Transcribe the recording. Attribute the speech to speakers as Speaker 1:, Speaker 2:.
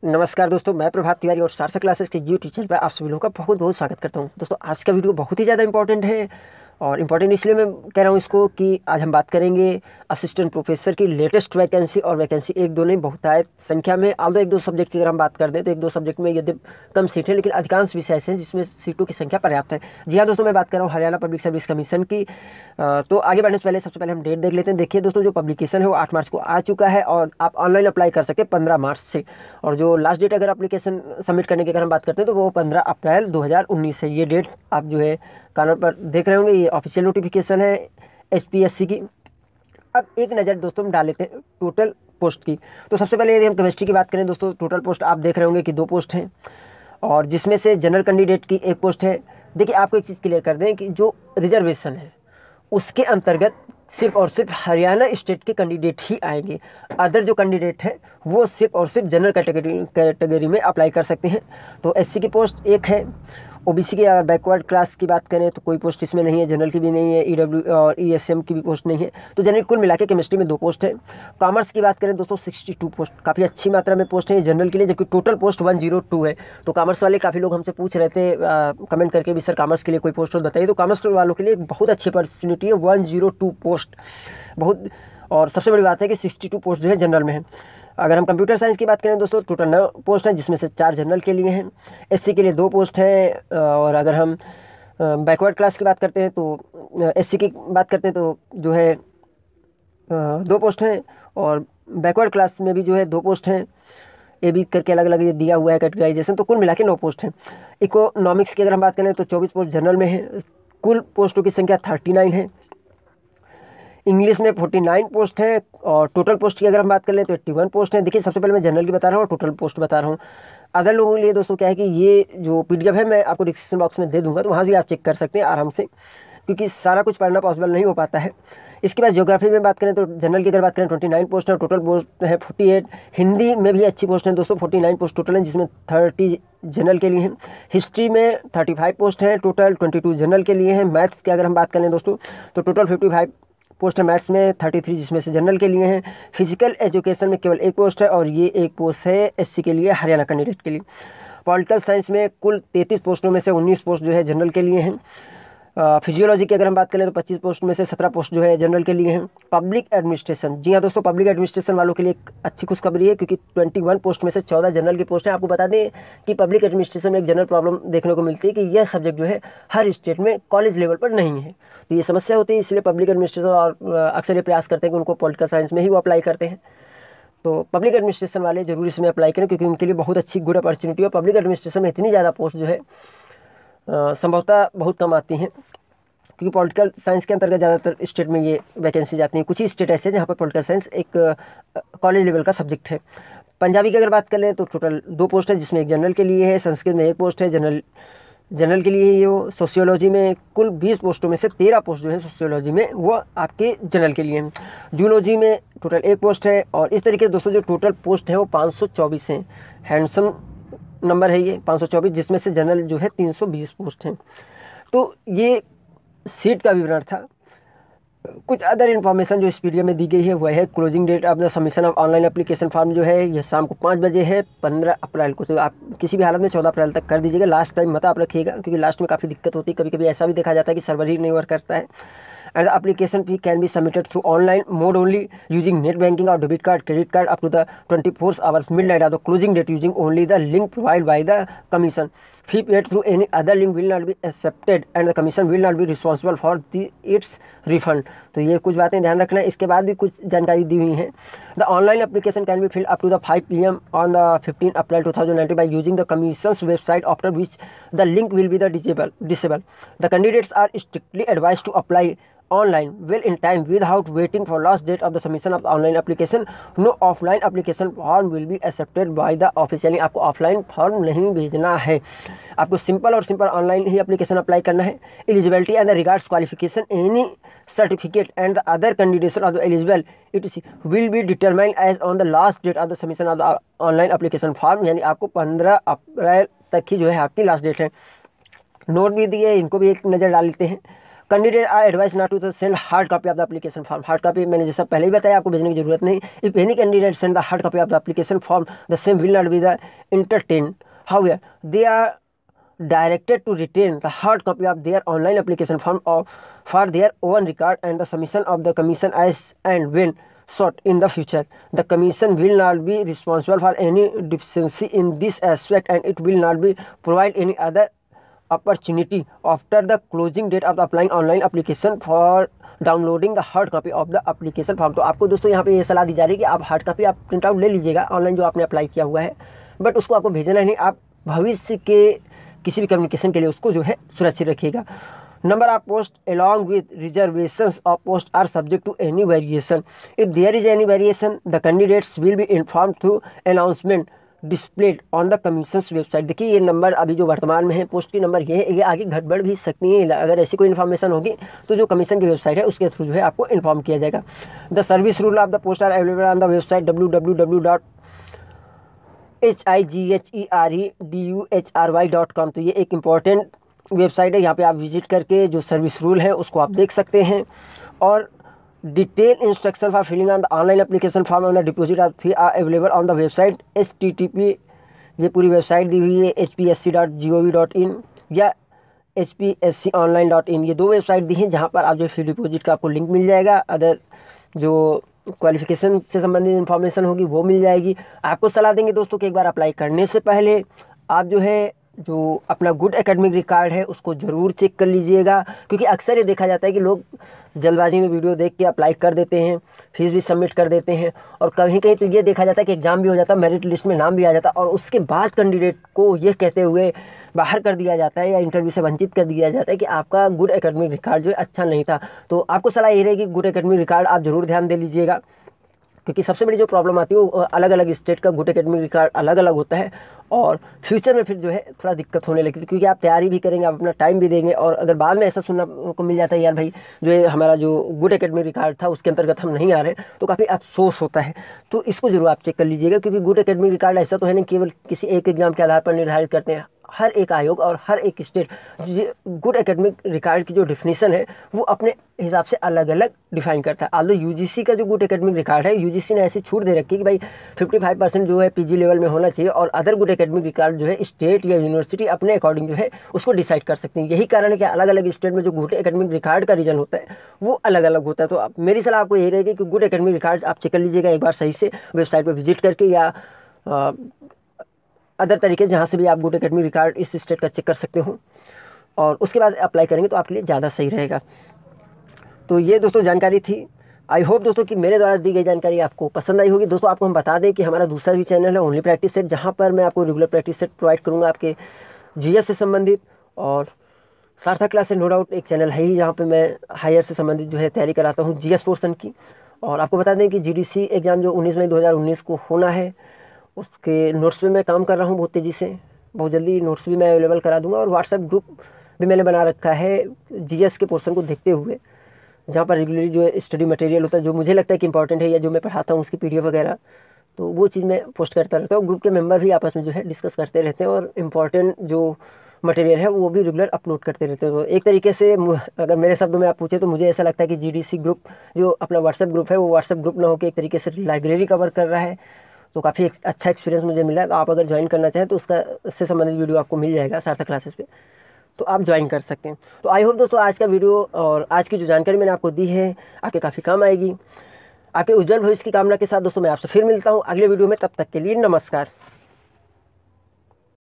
Speaker 1: नमस्कार दोस्तों, मैं प्रभात तिवारी और सार्थक क्लासेस के यूट्यूब चैनल पर आप सभी लोगों का बहुत बहुत स्वागत करता हूं। दोस्तों, आज का वीडियो बहुत ही ज़्यादा इंपॉर्टेंट है और इम्पॉर्टेंट इसलिए मैं कह रहा हूं इसको कि आज हम बात करेंगे असिस्टेंट प्रोफेसर की लेटेस्ट वैकेंसी। और वैकेंसी एक दो नहीं, बहुतायत संख्या में। आल्दो एक दो सब्जेक्ट की अगर हम बात कर दें तो एक दो सब्जेक्ट में यदि कम सीट है, लेकिन अधिकांश विषय ऐसे हैं जिसमें सीटों की संख्या पर्याप्त है। जी हाँ दोस्तों, मैं बात कर रहा हूँ हरियाणा पब्लिक सर्विस कमीशन की। तो आगे बढ़ने से पहले सबसे पहले हम डेट देख लेते हैं। देखिए दोस्तों, जो पब्लिकेशन है वो 8 मार्च को आ चुका है और आप ऑनलाइन अप्लाई कर सकते हैं 15 मार्च से। और जो लास्ट डेट अगर एप्लीकेशन सबमिट करने की अगर हम बात करते हैं तो वो 15 अप्रैल 2019 है। ये डेट आप जो है कानून पर देख रहे होंगे, ये ऑफिशियल नोटिफिकेशन है एचपीएससी की। अब एक नज़र दोस्तों हम डाल लेते हैं टोटल पोस्ट की। तो सबसे पहले यदि हम केमिस्ट्री की बात करें दोस्तों, टोटल पोस्ट आप देख रहे होंगे कि 2 पोस्ट हैं और जिसमें से जनरल कैंडिडेट की 1 पोस्ट है। देखिए, आपको एक चीज़ क्लियर कर दें कि जो रिजर्वेशन है उसके अंतर्गत सिर्फ और सिर्फ हरियाणा स्टेट के कैंडिडेट ही आएंगे। अदर जो कैंडिडेट है वो सिर्फ और सिर्फ जनरल कैटेगरी में अप्लाई कर सकते हैं। तो एससी की पोस्ट 1 है। ओबीसी की अगर बैकवर्ड क्लास की बात करें तो कोई पोस्ट इसमें नहीं है, जनरल की भी नहीं है, ईडब्ल्यू और ईएसएम की भी पोस्ट नहीं है। तो जनरल कुल मिला के केमिस्ट्री में 2 पोस्ट है। कॉमर्स की बात करें दोस्तों 62 पोस्ट, काफ़ी अच्छी मात्रा में पोस्ट है जनरल के लिए, जबकि टोटल पोस्ट 102 है। तो कॉमर्स वाले काफ़ी लोग हमसे पूछ रहे थे कमेंट करके भी, सर कॉमर्स के लिए कोई पोस्ट हो बताइए। तो कॉमर्स वालों के लिए बहुत अच्छी अपॉर्चुनिटी है, 102 पोस्ट बहुत। और सबसे बड़ी बात है कि 62 पोस्ट जो है जनरल में है। अगर हम कंप्यूटर साइंस की बात करें दोस्तों, टोटल 9 पोस्ट हैं जिसमें से 4 जनरल के लिए हैं। एससी के लिए 2 पोस्ट हैं। और अगर हम बैकवर्ड क्लास की बात करते हैं तो एससी की बात करते हैं तो जो है 2 पोस्ट हैं। और बैकवर्ड क्लास में भी जो है 2 पोस्ट हैं। ये भी करके अलग अलग दिया हुआ है कैटेगराइजेशन। तो कुल मिला के 9 पोस्ट हैं। इकोनॉमिक्स की अगर हम बात करें तो 24 पोस्ट जनरल में है। कुल पोस्टों की संख्या 39 है। इंग्लिश में 49 पोस्ट है। और टोटल पोस्ट की अगर हम बात कर लें तो 81 पोस्ट है। देखिए, सबसे पहले मैं जनरल की बता रहा हूँ और टोटल पोस्ट बता रहा हूँ। अदर लोगों के लिए दोस्तों क्या है कि ये जो पीडीएफ है मैं आपको डिस्क्रिप्शन बॉक्स में दे दूंगा, तो वहाँ भी आप चेक कर सकते हैं आराम से, क्योंकि सारा कुछ पढ़ना पॉसिबल नहीं हो पाता है। इसके बाद ज्योग्राफी में बात करें तो जनरल की अगर बात करें 29 पोस्ट है, टोटल पोस्ट है 48। हिंदी में भी अच्छी पोस्ट है दोस्तों, 49 पोस्ट टोटल है जिसमें 30 जनरल के लिए हैं। हिस्ट्री में 35 पोस्ट हैं टोटल, 22 जनरल के लिए हैं। मैथ्स की अगर हम बात करें दोस्तों तो टोटल 55 पोस्ट है मैथ्स में, 33 जिसमें से जनरल के लिए हैं। फिजिकल एजुकेशन में केवल 1 पोस्ट है और ये 1 पोस्ट है एससी के लिए, हरियाणा कैंडिडेट के लिए। पॉलिटिकल साइंस में कुल 33 पोस्टों में से 19 पोस्ट जो है जनरल के लिए हैं। फिजियोलॉजी की अगर हम बात करें तो 25 पोस्ट में से 17 पोस्ट जो है जनरल के लिए हैं। पब्लिक एडमिनिस्ट्रेशन, जी हाँ दोस्तों, पब्लिक एडमिनिस्ट्रेशन वालों के लिए एक अच्छी खुशखबरी है, क्योंकि 21 पोस्ट में से 14 जनरल की पोस्ट है। आपको बता दें कि पब्लिक एडमिनिस्ट्रेशन में एक जनरल प्रॉब्लम देखने को मिलती है कि यह सब्जेक्ट जो है हर स्टेट में कॉलेज लेवल पर नहीं है। तो ये समस्या होती है, इसलिए पब्लिक एडमिनिस्ट्रेशन और अक्सर ये प्रयास करते हैं कि उनको पॉलिटिकल साइंस में ही वो अप्लाई करते हैं। तो पब्लिक एडमिनिस्ट्रेशन वाले जरूर इसमें अप्लाई करें, क्योंकि उनके लिए बहुत अच्छी गुड अपॉर्चुनिटी है। पब्लिक एडमिनिस्ट्रेशन में इतनी ज़्यादा पोस्ट जो है संभवतः बहुत कम आती हैं, क्योंकि पॉलिटिकल साइंस के अंतर्गत ज़्यादातर स्टेट में ये वैकेंसी जाती हैं। कुछ ही स्टेट ऐसे हैं जहाँ पर पॉलिटिकल साइंस एक कॉलेज लेवल का सब्जेक्ट है। पंजाबी की अगर बात कर लें तो टोटल 2 पोस्ट है जिसमें एक जनरल के लिए है। संस्कृत में 1 पोस्ट है जनरल के लिए ही वो। सोशियोलॉजी में कुल 20 पोस्टों में से 13 पोस्ट जो है सोशियोलॉजी में वो आपके जनरल के लिए हैं। जूलॉजी में टोटल 1 पोस्ट है। और इस तरीके से दोस्तों जो टोटल पोस्ट है वो 524 हैं। हैंडसम नंबर है ये 524, जिसमें से जनरल जो है 320 पोस्ट हैं। तो ये सीट का विवरण था। कुछ अदर इन्फॉर्मेशन जो इस पीडीएफ में दी गई है वह है closing date of the submission of online application form जो है ये शाम को 5 बजे है 15 अप्रैल को। तो आप किसी भी हालत में 14 अप्रैल तक कर दीजिएगा। लास्ट टाइम मत आप रखिएगा, क्योंकि लास्ट में काफ़ी दिक्कत होती है। कभी कभी ऐसा भी देखा जाता है कि सर्वर ही नहीं वर्क करता है। and the application fee can be submitted through online mode only using net banking or debit card, credit card up to the 24 hours midnight of the closing date using only the link provided by the commission. Fee paid through any other link will not be accepted and the commission will not be responsible for its refund. तो ये कुछ बातें ध्यान रखना है। इसके बाद भी कुछ जानकारी दी हुई है। The online application can be filled up to the 5 PM on the 15 April 2019 by using the commission's website, after which the link will be the disable. The candidates are strictly advised to apply online well in time without waiting for last date of the submission of the online application. No offline application form will be accepted by the office. यानी आपको offline form नहीं भेजना है, आपको simple और simple online ही application apply करना है। Eligibility and the regards qualification any certificate and the other condition of the eligible etc will be determined as on the last date of the submission of the online application form. यानी आपको 15 अप्रैल तक ही जो है आपकी last date है। Note भी दिए, इनको भी एक नज़र डाल लेते हैं। Candidate are advise not to send hard copy of the application form. Hard copy मैंने जैसा पहले ही बताया, आपको भेजने की जरूरत नहीं। If any candidate send the hard copy of the application form the same will not be the entertained. However, they are directed to retain the hard copy of their online application form for their own record and the submission of the commission as and when sought in the future. The commission will not be responsible for any deficiency in this aspect and it will not be provide any other opportunity after the closing date of the applying online application for downloading the hard copy of the application form. तो आपको दोस्तों यहाँ पे ये सलाह दी जा रही है कि आप हार्ड कॉपी आप प्रिंट आउट ले लीजिएगा ऑनलाइन जो आपने अप्लाई किया हुआ है, बट उसको आपको भेजना नहीं, आप भविष्य के किसी भी कम्युनिकेशन के लिए उसको जो है सुरक्षित रखिएगा। Number of post along with reservations of post are subject to any variation. If there is any variation the candidates will be inform through announcement displayed on the commission's website. देखिए ये number अभी जो वर्तमान में है post की number ये आगे घटबढ़ भी सकती है, अगर ऐसी कोई इन्फॉर्मेशन होगी तो जो कमीशन की वेबसाइट है उसके थ्रू जो है आपको इन्फॉर्म किया जाएगा। The service rule of the post are available on the website www.higeruhry.com। तो ये एक इम्पॉर्टेंट वेबसाइट है, यहाँ पे आप विजिट करके जो सर्विस रूल है उसको आप देख सकते हैं। और detail instruction for filling on the online application form on the deposit of fee are available on the website http, ये पूरी वेबसाइट दी हुई है hpsc.gov.in या hpsconline.in, ये दो वेबसाइट दी हैं जहाँ पर आप जो फी डिपॉजिट का आपको लिंक मिल जाएगा, अदर जो क्वालिफिकेशन से संबंधित इन्फॉर्मेशन होगी वो मिल जाएगी। आपको सलाह देंगे दोस्तों कि एक बार अप्लाई करने से पहले आप जो है जो अपना गुड एकेडमिक रिकॉर्ड है उसको ज़रूर चेक कर लीजिएगा, क्योंकि अक्सर ये देखा जाता है कि लोग जल्दबाजी में वीडियो देख के अप्लाई कर देते हैं, फीस भी सबमिट कर देते हैं, और कहीं कहीं तो ये देखा जाता है कि एग्ज़ाम भी हो जाता है, मेरिट लिस्ट में नाम भी आ जाता है, और उसके बाद कैंडिडेट को ये कहते हुए बाहर कर दिया जाता है या इंटरव्यू से वंचित कर दिया जाता है कि आपका गुड एकेडमिक रिकॉर्ड जो है अच्छा नहीं था। तो आपको सलाह ये रहेगी गुड एकेडमिक रिकॉर्ड आप ज़रूर ध्यान दे लीजिएगा, क्योंकि सबसे बड़ी जो प्रॉब्लम आती है वो अलग अलग स्टेट का गुड एकेडमिक रिकॉर्ड अलग अलग होता है, और फ्यूचर में फिर जो है थोड़ा दिक्कत होने लगती है, क्योंकि आप तैयारी भी करेंगे, आप अपना टाइम भी देंगे, और अगर बाद में ऐसा सुनना को मिल जाता है यार भाई जो है हमारा जो गुड एकेडमिक रिकॉर्ड था उसके अंतर्गत हम नहीं आ रहे, तो काफ़ी अफसोस होता है। तो इसको जरूर आप चेक कर लीजिएगा, क्योंकि गुड एकेडमिक रिकॉर्ड ऐसा तो है नहीं केवल किसी एक एग्जाम के आधार पर निर्धारित करते हैं, हर एक आयोग और हर एक स्टेट गुड एकेडमिक रिकॉर्ड की जो डिफिनीशन है वो अपने हिसाब से अलग अलग डिफाइन करता है। आलो यूजीसी का जो गुड एकेडमिक रिकॉर्ड है, यूजीसी ने ऐसी छूट दे रखी है कि भाई 55% जो है पीजी लेवल में होना चाहिए, और अदर गुड एकेडमिक रिकॉर्ड जो है स्टेट या यूनिवर्सिटी अपने अकॉर्डिंग जो है उसको डिसाइड कर सकते हैं। यही कारण है कि अलग अलग स्टेट में जो गुड एकेडमिक रिकॉर्ड का रीजन होता है वो अलग अलग होता है। तो मेरी सलाह आपको यही रहेगी कि गुड एकेडमिक रिकॉर्ड आप चेक कर लीजिएगा एक बार सही से वेबसाइट पर विजिट करके, या अदर तरीके जहाँ से भी आप गुड एकेडमिक रिकॉर्ड इस स्टेट का चेक कर सकते हो, और उसके बाद अप्लाई करेंगे तो आपके लिए ज़्यादा सही रहेगा। तो ये दोस्तों जानकारी थी। आई होप दोस्तों कि मेरे द्वारा दी गई जानकारी आपको पसंद आई होगी। दोस्तों आपको हम बता दें कि हमारा दूसरा भी चैनल है ओनली प्रैक्टिस सेट, जहाँ पर मैं आपको रेगुलर प्रैक्टिस सेट प्रोवाइड करूँगा आपके जीएस से संबंधित, और सार्थक क्लासेस नो डाउट एक चैनल है ही जहाँ पर मैं हायर से संबंधित जो है तैयारी कराता हूँ जीएस पोर्शन की। और आपको बता दें कि जीडीसी एग्ज़ाम जो 19 मई 2019 को होना है उसके नोट्स पे मैं काम कर रहा हूँ बहुत तेज़ी से, बहुत जल्दी नोट्स भी मैं अवेलेबल करा दूंगा, और व्हाट्सएप ग्रुप भी मैंने बना रखा है जीएस के पोर्शन को देखते हुए, जहाँ पर रेगुलरली जो है स्टडी मटेरियल होता है जो मुझे लगता है कि इंपॉर्टेंट है या जो मैं पढ़ाता हूँ उसकी पीडीएफ वगैरह, तो वो चीज़ मैं पोस्ट करता रहता हूँ। ग्रुप के मेंबर भी आपस में जो है डिस्कस करते रहते हैं, और इम्पॉर्टेंट जो मटेरियल है वो भी रेगुलर अपलोड करते रहते हैं। तो एक तरीके से अगर मेरे शब्दों में आप पूछे तो मुझे ऐसा लगता है कि जीडीसी ग्रुप जो अपना व्हाट्सएप ग्रुप है वो व्हाट्सएप ग्रुप ना होकर एक तरीके से लाइब्रेरी कवर कर रहा है। तो काफ़ी अच्छा एक्सपीरियंस मुझे मिला है। तो आप अगर ज्वाइन करना चाहें तो उससे संबंधित वीडियो आपको मिल जाएगा सार्थक क्लासेस पे, तो आप ज्वाइन कर सकते हैं। तो आई होप दोस्तों आज का वीडियो और आज की जो जानकारी मैंने आपको दी है आपके काफ़ी काम आएगी। आपके उज्जवल भविष्य की कामना के साथ दोस्तों मैं आपसे फिर मिलता हूँ अगले वीडियो में, तब तक के लिए नमस्कार।